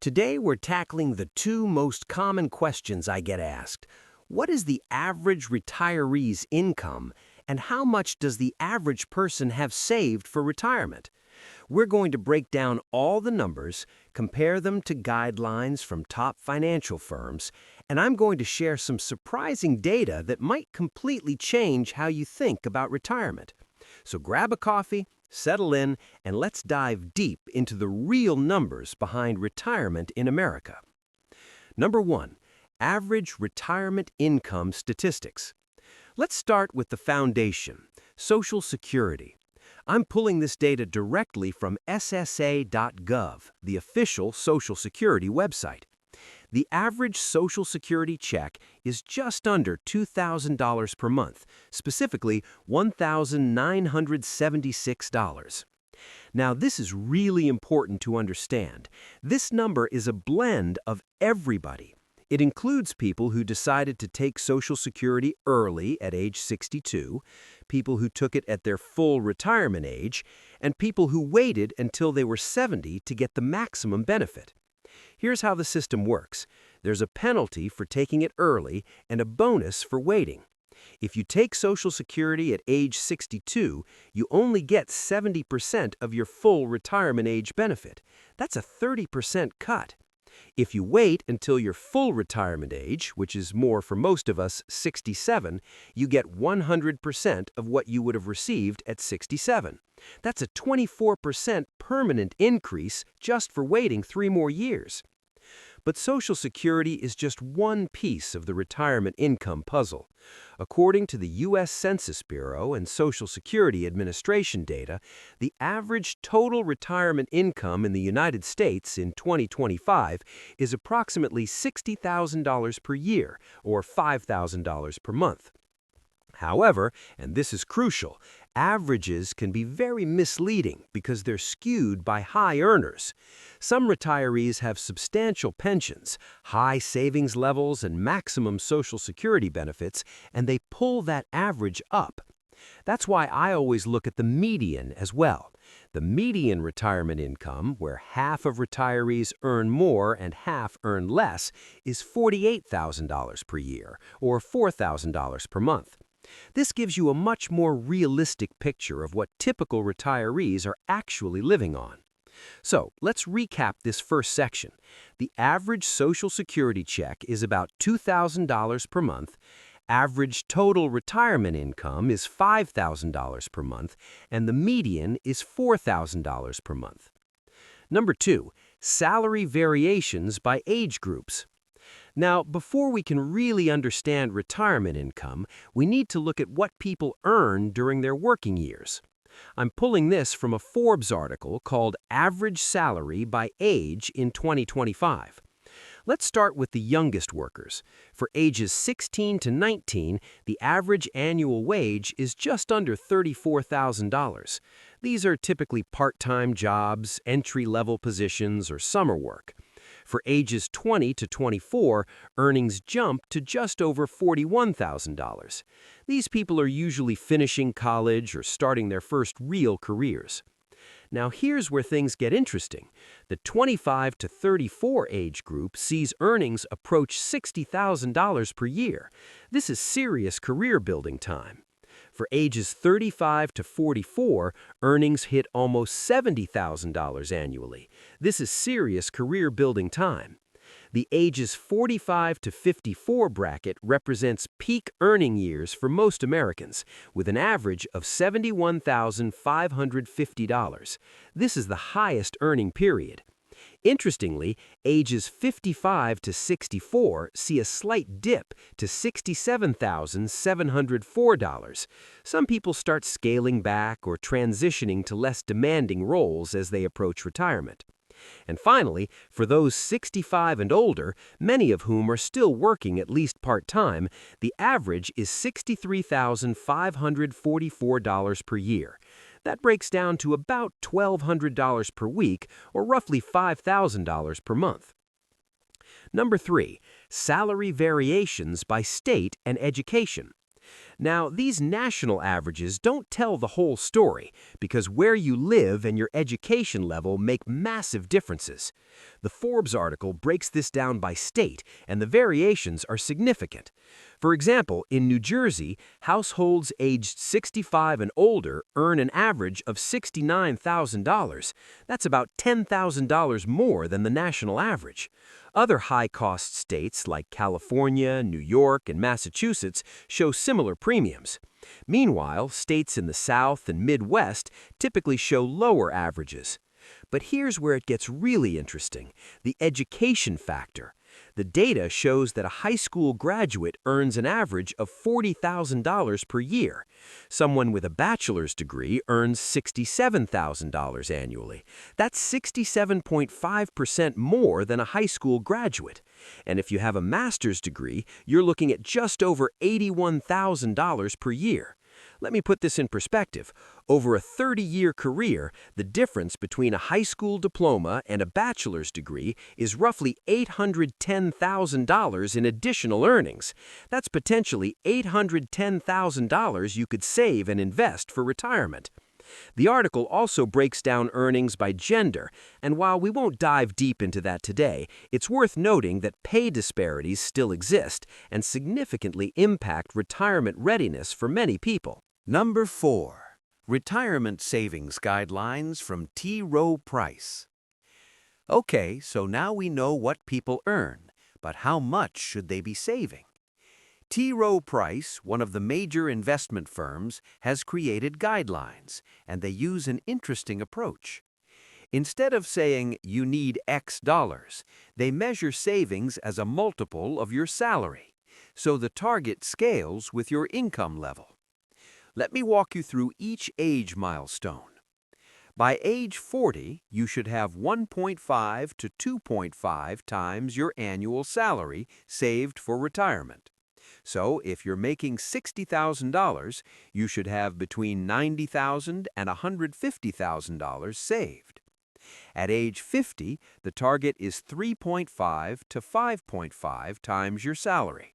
Today we're tackling the two most common questions I get asked. What is the average retiree's income, and how much does the average person have saved for retirement? We're going to break down all the numbers, compare them to guidelines from top financial firms, and I'm going to share some surprising data that might completely change how you think about retirement. So grab a coffee, settle in, and let's dive deep into the real numbers behind retirement in America. Number 1. Average retirement income statistics. Let's start with the foundation, Social Security. I'm pulling this data directly from SSA.gov, the official Social Security website. The average Social Security check is just under $2,000 per month, specifically $1,976. Now, this is really important to understand. This number is a blend of everybody. It includes people who decided to take Social Security early at age 62, people who took it at their full retirement age, and people who waited until they were 70 to get the maximum benefit. Here's how the system works. There's a penalty for taking it early and a bonus for waiting. If you take Social Security at age 62, you only get 70% of your full retirement age benefit. That's a 30% cut. If you wait until your full retirement age, which is more for most of us, 67, you get 100% of what you would have received at 67. That's a 24% permanent increase just for waiting 3 more years. But Social Security is just one piece of the retirement income puzzle. According to the U.S. Census Bureau and Social Security Administration data, the average total retirement income in the United States in 2025 is approximately $60,000 per year, or $5,000 per month. However, and this is crucial, averages can be very misleading because they're skewed by high earners. Some retirees have substantial pensions, high savings levels, and maximum Social Security benefits, and they pull that average up. That's why I always look at the median as well. The median retirement income, where half of retirees earn more and half earn less, is $48,000 per year, or $4,000 per month. This gives you a much more realistic picture of what typical retirees are actually living on. So, let's recap this first section. The average Social Security check is about $2,000 per month, average total retirement income is $5,000 per month, and the median is $4,000 per month. Number 2, salary variations by age groups. Now, before we can really understand retirement income, we need to look at what people earn during their working years. I'm pulling this from a Forbes article called Average Salary by Age in 2025. Let's start with the youngest workers. For ages 16 to 19, the average annual wage is just under $34,000. These are typically part-time jobs, entry-level positions, or summer work. For ages 20 to 24, earnings jump to just over $41,000. These people are usually finishing college or starting their first real careers. Now here's where things get interesting. The 25 to 34 age group sees earnings approach $60,000 per year. This is serious career building time. For ages 35 to 44, earnings hit almost $70,000 annually. This is serious career-building time. The ages 45 to 54 bracket represents peak earning years for most Americans, with an average of $71,550. This is the highest earning period. Interestingly, ages 55 to 64 see a slight dip to $67,704. Some people start scaling back or transitioning to less demanding roles as they approach retirement. And finally, for those 65 and older, many of whom are still working at least part-time, the average is $63,544 per year. That breaks down to about $1,200 per week, or roughly $5,000 per month. Number 3, salary variations by state and education. Now, these national averages don't tell the whole story because where you live and your education level make massive differences. The Forbes article breaks this down by state, and the variations are significant. For example, in New Jersey, households aged 65 and older earn an average of $69,000. That's about $10,000 more than the national average. Other high-cost states like California, New York, and Massachusetts show similar premiums. Meanwhile, states in the South and Midwest typically show lower averages. But here's where it gets really interesting: the education factor. The data shows that a high school graduate earns an average of $40,000 per year. Someone with a bachelor's degree earns $67,000 annually. That's 67.5% more than a high school graduate. And if you have a master's degree, you're looking at just over $81,000 per year. Let me put this in perspective. Over a 30-year career, the difference between a high school diploma and a bachelor's degree is roughly $810,000 in additional earnings. That's potentially $810,000 you could save and invest for retirement. The article also breaks down earnings by gender, and while we won't dive deep into that today, it's worth noting that pay disparities still exist and significantly impact retirement readiness for many people. Number 4. Retirement Savings Guidelines from T. Rowe Price. Okay, so now we know what people earn, but how much should they be saving? T. Rowe Price, one of the major investment firms, has created guidelines, and they use an interesting approach. Instead of saying you need X dollars, they measure savings as a multiple of your salary, so the target scales with your income level. Let me walk you through each age milestone. By age 40, you should have 1.5 to 2.5 times your annual salary saved for retirement. So, if you're making $60,000, you should have between $90,000 and $150,000 saved. At age 50, the target is 3.5 to 5.5 times your salary.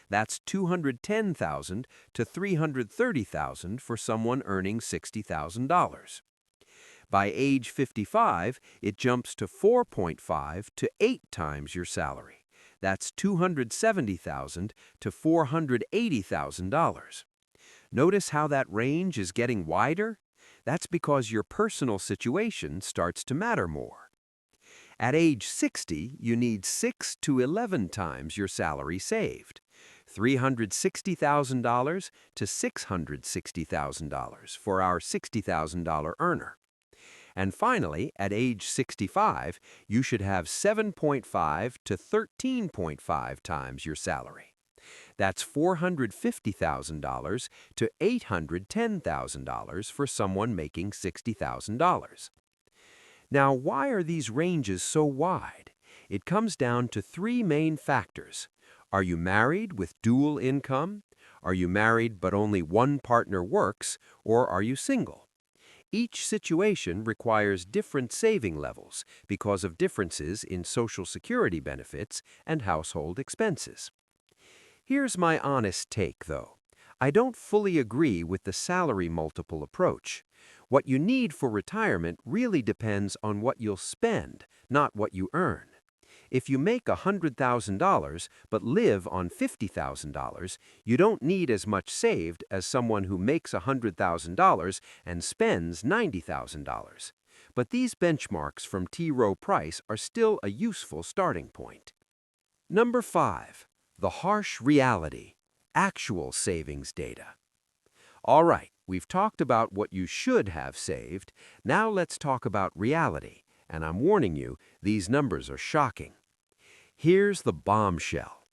That's $210,000 to $330,000 for someone earning $60,000. By age 55, it jumps to 4.5 to 8 times your salary. That's $270,000 to $480,000. Notice how that range is getting wider? That's because your personal situation starts to matter more. At age 60, you need 6 to 11 times your salary saved. $360,000 to $660,000 for our $60,000 earner. And finally, at age 65, you should have 7.5 to 13.5 times your salary. That's $450,000 to $810,000 for someone making $60,000. Now, why are these ranges so wide? It comes down to 3 main factors. Are you married with dual income? Are you married but only one partner works? Or are you single? Each situation requires different saving levels because of differences in Social Security benefits and household expenses. Here's my honest take, though. I don't fully agree with the salary multiple approach. What you need for retirement really depends on what you'll spend, not what you earn. If you make $100,000 but live on $50,000, you don't need as much saved as someone who makes $100,000 and spends $90,000. But these benchmarks from T. Rowe Price are still a useful starting point. Number 5. The harsh reality: actual savings data. All right, we've talked about what you should have saved. Now let's talk about reality. And I'm warning you, these numbers are shocking. Here's the bombshell.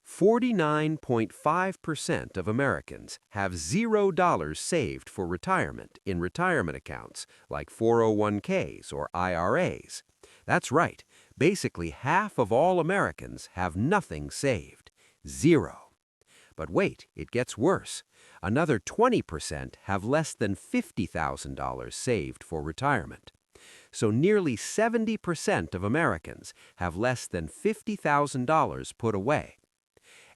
49.5% of Americans have $0 saved for retirement in retirement accounts like 401ks or IRAs. That's right, basically half of all Americans have nothing saved. 0. But wait, it gets worse. Another 20% have less than $50,000 saved for retirement. So nearly 70% of Americans have less than $50,000 put away.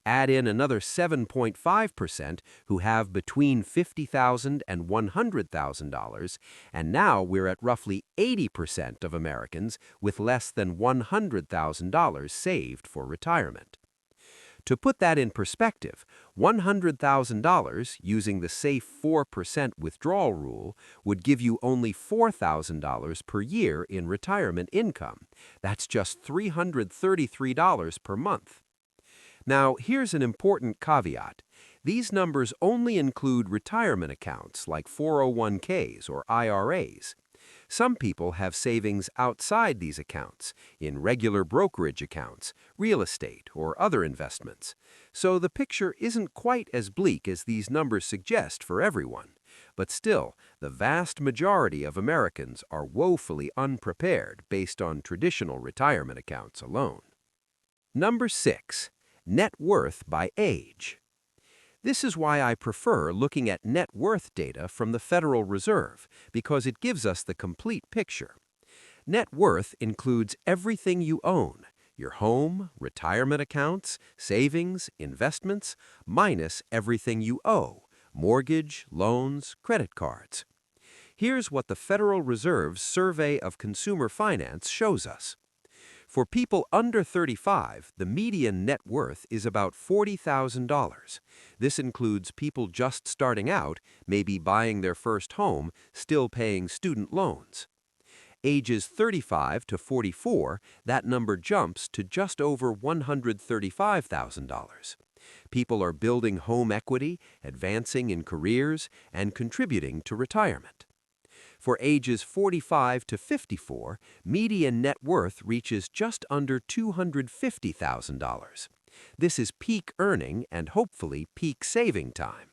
Add in another 7.5% who have between $50,000 and $100,000, and now we're at roughly 80% of Americans with less than $100,000 saved for retirement. To put that in perspective, $100,000 using the safe 4% withdrawal rule would give you only $4,000 per year in retirement income. That's just $333 per month. Now, here's an important caveat. These numbers only include retirement accounts like 401ks or IRAs. Some people have savings outside these accounts, in regular brokerage accounts, real estate, or other investments. So the picture isn't quite as bleak as these numbers suggest for everyone. But still, the vast majority of Americans are woefully unprepared based on traditional retirement accounts alone. Number 6. Net worth by age. This is why I prefer looking at net worth data from the Federal Reserve, because it gives us the complete picture. Net worth includes everything you own, your home, retirement accounts, savings, investments, minus everything you owe, mortgage, loans, credit cards. Here's what the Federal Reserve's Survey of Consumer Finance shows us. For people under 35, the median net worth is about $40,000. This includes people just starting out, maybe buying their first home, still paying student loans. Ages 35 to 44, that number jumps to just over $135,000. People are building home equity, advancing in careers, and contributing to retirement. For ages 45 to 54, median net worth reaches just under $250,000. This is peak earning and hopefully peak saving time.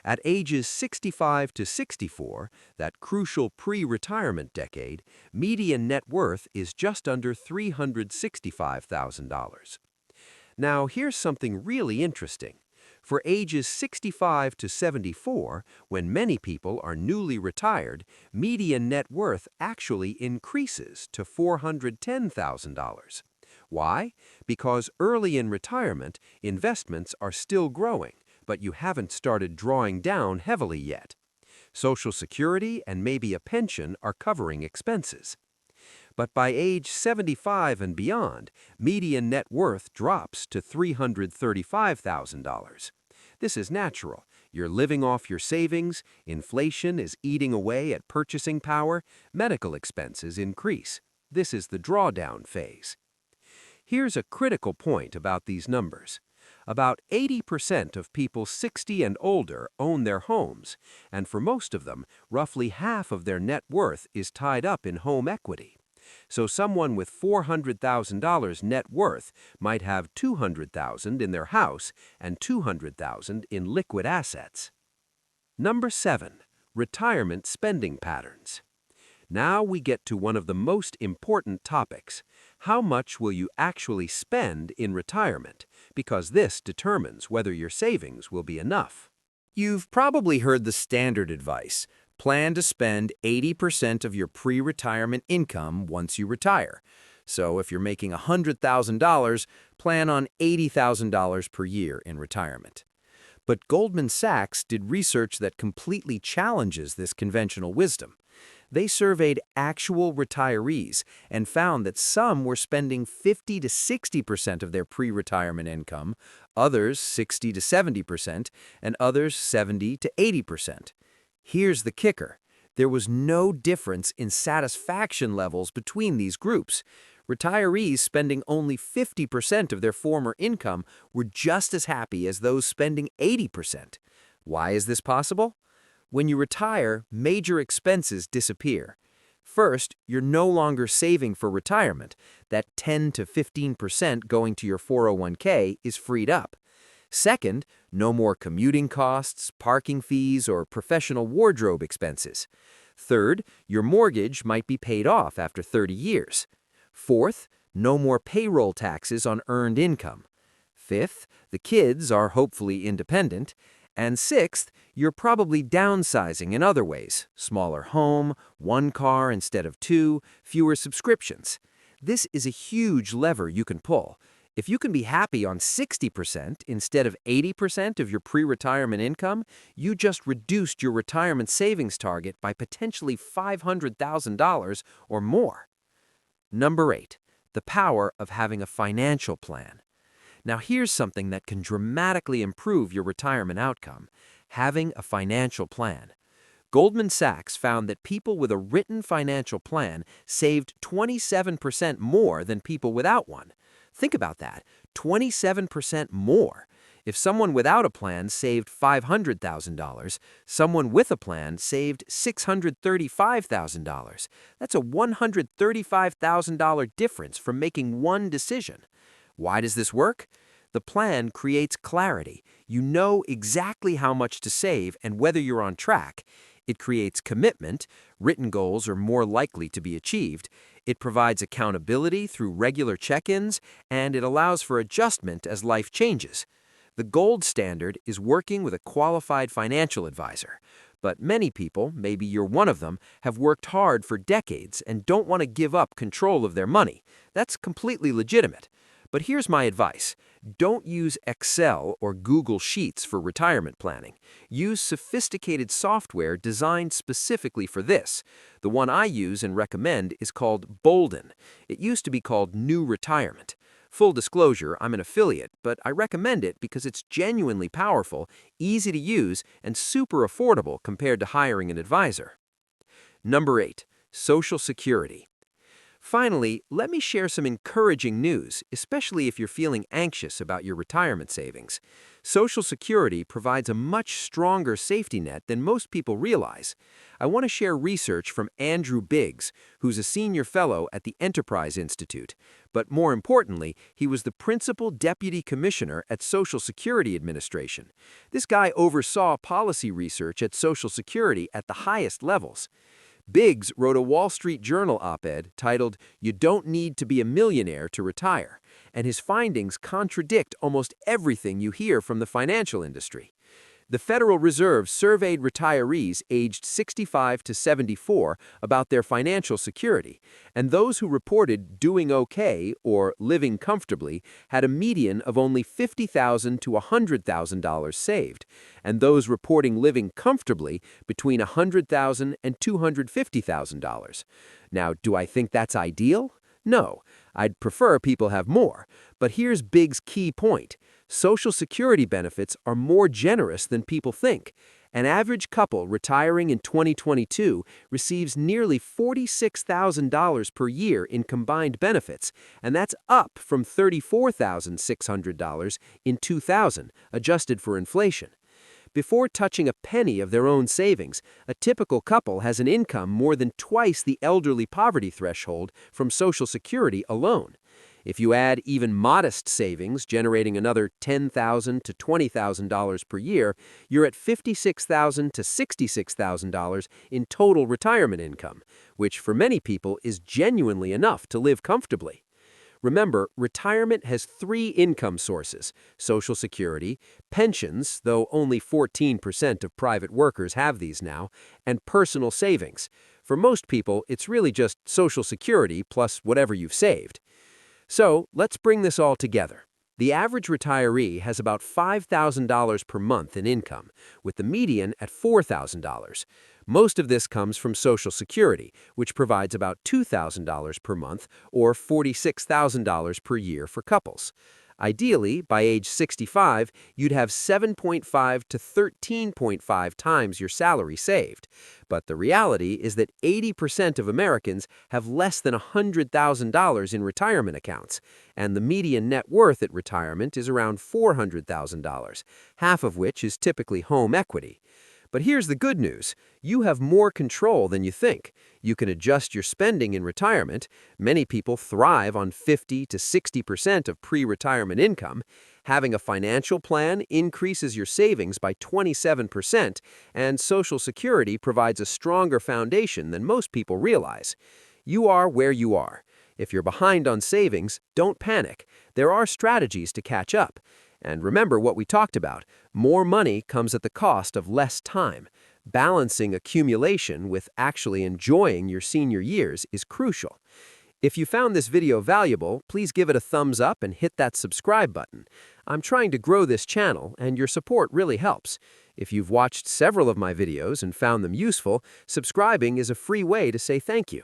At ages 65 to 64, that crucial pre-retirement decade, median net worth is just under $365,000. Now, here's something really interesting. For ages 65 to 74, when many people are newly retired, median net worth actually increases to $410,000. Why? Because early in retirement, investments are still growing, but you haven't started drawing down heavily yet. Social Security and maybe a pension are covering expenses. But by age 75 and beyond, median net worth drops to $335,000. This is natural. You're living off your savings, inflation is eating away at purchasing power, medical expenses increase. This is the drawdown phase. Here's a critical point about these numbers. About 80% of people 60 and older own their homes, and for most of them, roughly half of their net worth is tied up in home equity. So someone with $400,000 net worth might have $200,000 in their house and $200,000 in liquid assets. Number 7. Retirement spending patterns. Now we get to one of the most important topics. How much will you actually spend in retirement? Because this determines whether your savings will be enough. You've probably heard the standard advice. Plan to spend 80% of your pre-retirement income once you retire. So if you're making $100,000, plan on $80,000 per year in retirement. But Goldman Sachs did research that completely challenges this conventional wisdom. They surveyed actual retirees and found that some were spending 50 to 60% of their pre-retirement income, others 60 to 70%, and others 70 to 80%. Here's the kicker. There was no difference in satisfaction levels between these groups. Retirees spending only 50% of their former income were just as happy as those spending 80%. Why is this possible? When you retire, major expenses disappear. First, you're no longer saving for retirement. That 10 to 15% going to your 401k is freed up. Second, no more commuting costs, parking fees, or professional wardrobe expenses. Third, your mortgage might be paid off after 30 years. Fourth, no more payroll taxes on earned income. Fifth, the kids are hopefully independent. And sixth, you're probably downsizing in other ways. Smaller home, one car instead of two, fewer subscriptions. This is a huge lever you can pull. If you can be happy on 60% instead of 80% of your pre-retirement income, you just reduced your retirement savings target by potentially $500,000 or more. Number 8, the power of having a financial plan. Now here's something that can dramatically improve your retirement outcome: having a financial plan. Goldman Sachs found that people with a written financial plan saved 27% more than people without one. Think about that, 27% more. If someone without a plan saved $500,000, someone with a plan saved $635,000. That's a $135,000 difference from making one decision. Why does this work? The plan creates clarity. You know exactly how much to save and whether you're on track. It creates commitment. Written goals are more likely to be achieved. It provides accountability through regular check-ins, and it allows for adjustment as life changes. The gold standard is working with a qualified financial advisor. But many people, maybe you're one of them, have worked hard for decades and don't want to give up control of their money. That's completely legitimate. But here's my advice. Don't use Excel or Google Sheets for retirement planning. Use sophisticated software designed specifically for this. The one I use and recommend is called Bolden. It used to be called New Retirement. Full disclosure, I'm an affiliate, but I recommend it because it's genuinely powerful, easy to use, and super affordable compared to hiring an advisor. Number 8, Social Security. Finally, let me share some encouraging news, especially if you're feeling anxious about your retirement savings. Social Security provides a much stronger safety net than most people realize. I want to share research from Andrew Biggs, who's a senior fellow at the Enterprise Institute. But more importantly, he was the principal deputy commissioner at Social Security Administration. This guy oversaw policy research at Social Security at the highest levels. Biggs wrote a Wall Street Journal op-ed titled, "You Don't Need to Be a Millionaire to Retire," and his findings contradict almost everything you hear from the financial industry. The Federal Reserve surveyed retirees aged 65 to 74 about their financial security, and those who reported doing okay or living comfortably had a median of only $50,000 to $100,000 saved, and those reporting living comfortably between $100,000 and $250,000. Now, do I think that's ideal? No, I'd prefer people have more. But here's Big's key point. Social Security benefits are more generous than people think. An average couple retiring in 2022 receives nearly $46,000 per year in combined benefits, and that's up from $34,600 in 2000, adjusted for inflation. Before touching a penny of their own savings, a typical couple has an income more than twice the elderly poverty threshold from Social Security alone. If you add even modest savings, generating another $10,000 to $20,000 per year, you're at $56,000 to $66,000 in total retirement income, which for many people is genuinely enough to live comfortably. Remember, retirement has 3 income sources: Social Security, pensions, though only 14% of private workers have these now, and personal savings. For most people, it's really just Social Security plus whatever you've saved. So, let's bring this all together. The average retiree has about $5,000 per month in income, with the median at $4,000. Most of this comes from Social Security, which provides about $2,000 per month or $46,000 per year for couples. Ideally, by age 65, you'd have 7.5 to 13.5 times your salary saved. But the reality is that 80% of Americans have less than $100,000 in retirement accounts, and the median net worth at retirement is around $400,000, half of which is typically home equity. But here's the good news. You have more control than you think. You can adjust your spending in retirement. Many people thrive on 50 to 60% of pre-retirement income. Having a financial plan increases your savings by 27%, and Social Security provides a stronger foundation than most people realize. You are where you are. If you're behind on savings, don't panic. There are strategies to catch up. And remember what we talked about. More money comes at the cost of less time. Balancing accumulation with actually enjoying your senior years is crucial. If you found this video valuable, please give it a thumbs up and hit that subscribe button. I'm trying to grow this channel, and your support really helps. If you've watched several of my videos and found them useful, subscribing is a free way to say thank you.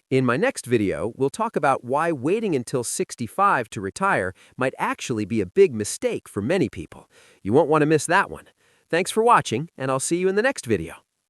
In my next video, we'll talk about why waiting until 65 to retire might actually be a big mistake for many people. You won't want to miss that one. Thanks for watching, and I'll see you in the next video.